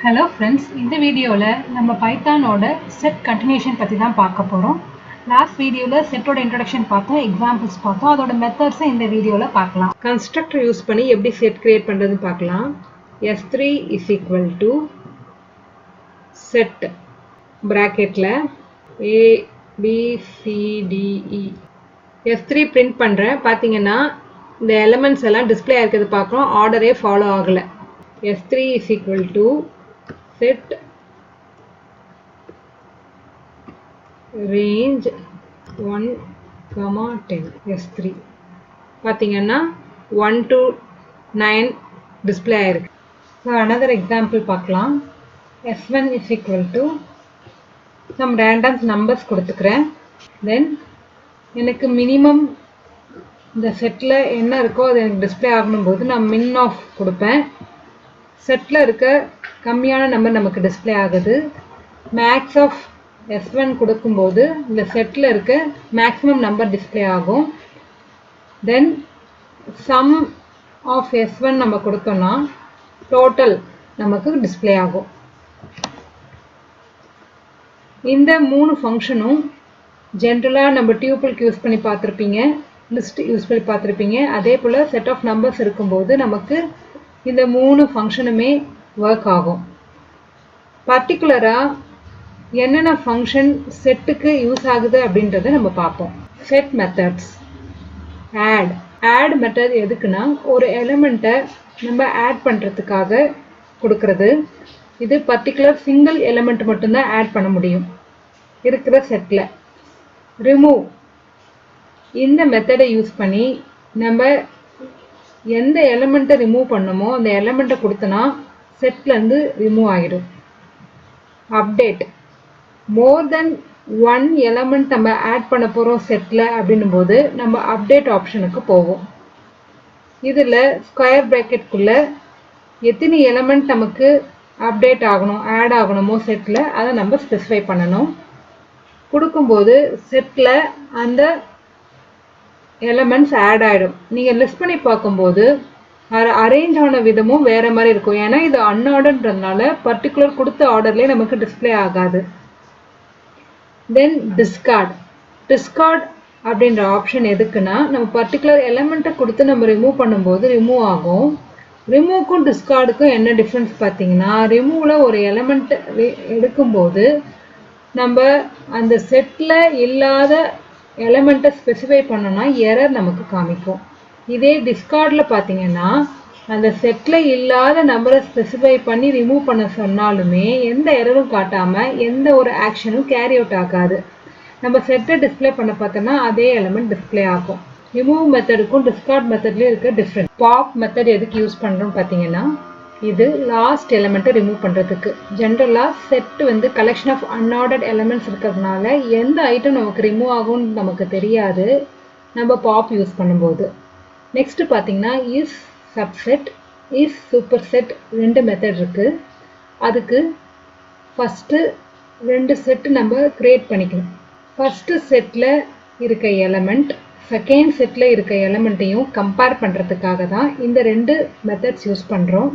Hello friends, இந்த வீடியோல நம்ம பைத்தானோட செட் கண்டினியூஷன் பத்தி தான் பார்க்க போறோம். லாஸ்ட் வீடியோல செட்டோட இன்ட்ரோடக்ஷன் பார்த்தோம், எக்ஸாம்பிள்ஸ் பார்த்தோம், அதோட மெத்தட்ஸ் இந்த வீடியோல பார்க்கலாம். கன்ஸ்ட்ரக்டர் யூஸ் பண்ணி எப்படி செட் கிரியேட் பண்றதுன்னு பார்க்கலாம். S3 is equal to set bracketல A B C D E. S3 print பண்றேன். பாத்தீங்கன்னா இந்த எலிமெண்ட்ஸ் எல்லாம் டிஸ்ப்ளே ஆயிருக்கிறது பார்க்குறோம், ஆர்டரே ஃபாலோ ஆகல. S3 is equal to set range 1, 10 S3 பாத்தீங்கன்னா 1 to 9 டிஸ்ப்ளே ஆயிருக்கு. ஸோ another எக்ஸாம்பிள் பார்க்கலாம். S1 is equal to some random numbers கொடுத்துக்கிறேன். தென் எனக்கு மினிமம் இந்த செட்டில் என்ன இருக்கோ அது எனக்கு டிஸ்பிளே ஆகணும் போது நான் மின் ஆஃப் கொடுப்பேன். செட்டில் இருக்க கம்மியான நம்பர் நமக்கு டிஸ்பிளே ஆகுது. மேக்ஸ் ஆஃப் S1 கொடுக்கும்போது இந்த செட்டில் இருக்க மேக்ஸிமம் நம்பர் டிஸ்பிளே ஆகும். தென் சம் ஆஃப் S1 நம்ம கொடுத்தோம்னா டோட்டல் நமக்கு டிஸ்பிளே ஆகும். இந்த மூணு ஃபங்க்ஷனும் ஜென்ரலாக நம்ம டியூபிளுக்கு யூஸ் பண்ணி பார்த்துருப்பீங்க, லிஸ்ட் யூஸ் பண்ணி பார்த்துருப்பீங்க. அதே போல் செட் ஆஃப் நம்பர்ஸ் இருக்கும்போது நமக்கு இந்த மூணு ஃபங்க்ஷனுமே ஒர்க் ஆகும். பர்டிகுலராக என்னென்ன ஃபங்க்ஷன் செட்டுக்கு யூஸ் ஆகுது அப்படின்றத நம்ம பார்ப்போம். Set methods. ஆட் மெத்தட் எதுக்குன்னா ஒரு எலிமெண்ட்டை நம்ம ஆட் பண்ணுறதுக்காக கொடுக்கறது. இது பர்டிகுலர் சிங்கிள் எலிமெண்ட் மட்டும்தான் ஆட் பண்ண முடியும் இருக்கிற செட்டில். ரிமூவ், இந்த மெத்தடை யூஸ் பண்ணி நம்ம எந்த எலிமெண்ட்டை ரிமூவ் பண்ணணுமோ அந்த எலிமெண்ட்டை கொடுத்தனா செட்லேருந்து ரிமூவ் ஆகிடும். அப்டேட், மோர் தென் ஒன் எலிமெண்ட் நம்ம ஆட் பண்ண போகிறோம் செட்டில் அப்படின்னும் போது நம்ம அப்டேட் ஆப்ஷனுக்கு போவோம். இதில் ஸ்கொயர் ப்ராக்கெட்குள்ளே எத்தனை எலிமெண்ட் நமக்கு அப்டேட் ஆகணும், ஆட் ஆகணுமோ செட்டில் அதை நம்ம ஸ்பெசிஃபை பண்ணணும். கொடுக்கும்போது செட்டில் அந்த எலிமெண்ட்ஸ் ஆட் ஆகிடும். நீங்கள் லிஸ்ட் பண்ணி பார்க்கும்போது அரேஞ்ச் ஆன விதமும் வேறு மாதிரி இருக்கும். ஏன்னா இது அன்ஆர்டர்ன்றதுனால பர்டிகுலர் கொடுத்த ஆர்டர்லேயே நமக்கு டிஸ்பிளே ஆகாது. தென் டிஸ்கார்ட் அப்படின்ற ஆப்ஷன் எதுக்குன்னா நம்ம பர்டிகுலர் எலிமெண்ட்டை கொடுத்து நம்ம ரிமூவ் பண்ணும்போது ரிமூவ் ஆகும். ரிமூவ்க்கும் டிஸ்கார்டுக்கும் என்ன டிஃப்ரென்ஸ் பார்த்தீங்கன்னா, ரிமூவில் ஒரு எலிமெண்ட் எடுக்கும்போது நம்ம அந்த செட்டில் இல்லாத எலிமெண்ட்டை ஸ்பெசிஃபை பண்ணோன்னா எரர் நமக்கு காமிக்கும். இதே டிஸ்கார்டில் பார்த்தீங்கன்னா அந்த செட்டில் இல்லாத நம்பரை ஸ்பெசிஃபை பண்ணி ரிமூவ் பண்ண சொன்னாலுமே எந்த எரரும் காட்டாமல் எந்த ஒரு ஆக்ஷனும் கேரி அவுட் ஆகாது. நம்ம செட்டை டிஸ்பிளே பண்ண பார்த்தோன்னா அதே எலிமெண்ட் டிஸ்பிளே ஆகும். ரிமூவ் மெத்தடுக்கும் டிஸ்கார்ட் மெத்தட்லேயும் இருக்க டிஃப்ரெண்ட். பாப் மெத்தட் எதுக்கு யூஸ் பண்ணுறோன்னு பார்த்தீங்கன்னா இது லாஸ்ட் எலிமெண்ட்டை ரிமூவ் பண்ணுறதுக்கு. ஜென்ரலாக செட் வந்து கலெக்ஷன் ஆஃப் அன்ஆர்டர்ட் எலிமெண்ட்ஸ் இருக்கிறதுனால எந்த ஐட்டம் நமக்கு ரிமூவ் ஆகும்னு நமக்கு தெரியாது நம்ம பாப் யூஸ் பண்ணும்போது. நெக்ஸ்ட் பார்த்தீங்கன்னா is subset, is super set, ரெண்டு மெத்தட் இருக்குது. அதுக்கு ஃபஸ்ட்டு ரெண்டு செட்டு நம்ம க்ரியேட் பண்ணிக்கணும். ஃபஸ்ட்டு செட்டில் இருக்க எலிமெண்ட் செகண்ட் செட்டில் இருக்க எலிமெண்ட்டையும் கம்பேர் பண்ணுறதுக்காக தான் இந்த ரெண்டு மெத்தட்ஸ் யூஸ் பண்ணுறோம்.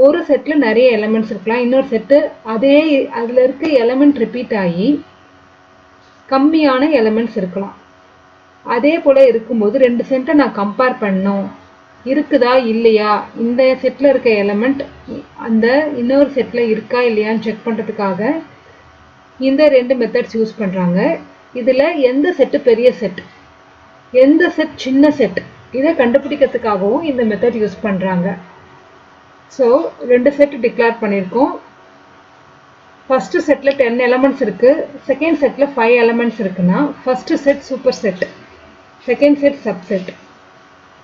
ஒரு செட்டில் நிறைய எலிமெண்ட்ஸ் இருக்கலாம், இன்னொரு செட்டு அதில் இருக்க எலிமெண்ட் ரிப்பீட் ஆகி கம்மியான எலிமெண்ட்ஸ் இருக்கலாம். அதே போல் இருக்கும்போது ரெண்டு செட்டை நான் கம்பேர் பண்ணோம், இருக்குதா இல்லையா, இந்த செட்டில் இருக்க எலிமெண்ட் அந்த இன்னொரு செட்டில் இருக்கா இல்லையான்னு செக் பண்ணுறதுக்காக இந்த ரெண்டு மெத்தட்ஸ் யூஸ் பண்ணுறாங்க. இதில் எந்த செட்டு பெரிய செட், எந்த செட் சின்ன செட், இதை கண்டுபிடிக்கிறதுக்காகவும் இந்த மெத்தட் யூஸ் பண்ணுறாங்க. ஸோ ரெண்டு செட் டிக்ளேர் பண்ணியிருக்கோம். ஃபஸ்ட்டு செட்டில் 10 எலிமெண்ட்ஸ் இருக்குது, செகண்ட் செட்டில் 5 எலிமெண்ட்ஸ் இருக்குன்னா first set super set, second set subset.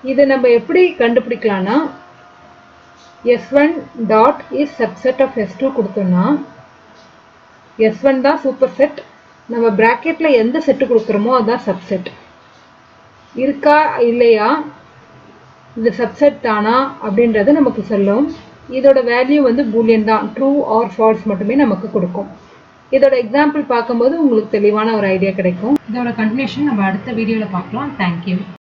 இதை நம்ம எப்படி கண்டுபிடிக்கலாம்னா S1 dot is subset of S2 கொடுத்தோம்னா S1 தான் சூப்பர் செட், நம்ம ப்ராக்கெட்டில் எந்த செட்டு கொடுக்குறோமோ அதுதான் சப்செட். இருக்கா இல்லையா, இது சப்செட் தானா அப்படின்றது நமக்கு சொல்லும். இதோட வேல்யூ வந்து பூலியன் தான், ட்ரூ ஆர் ஃபால்ஸ் மட்டுமே நமக்கு கொடுக்கும். இதோட எக்ஸாம்பிள் பார்க்கும்போது உங்களுக்கு தெளிவான ஒரு ஐடியா கிடைக்கும். இதோட கண்டினியூஷன் நம்ம அடுத்த வீடியோவில் பார்க்கலாம். தேங்க்யூ.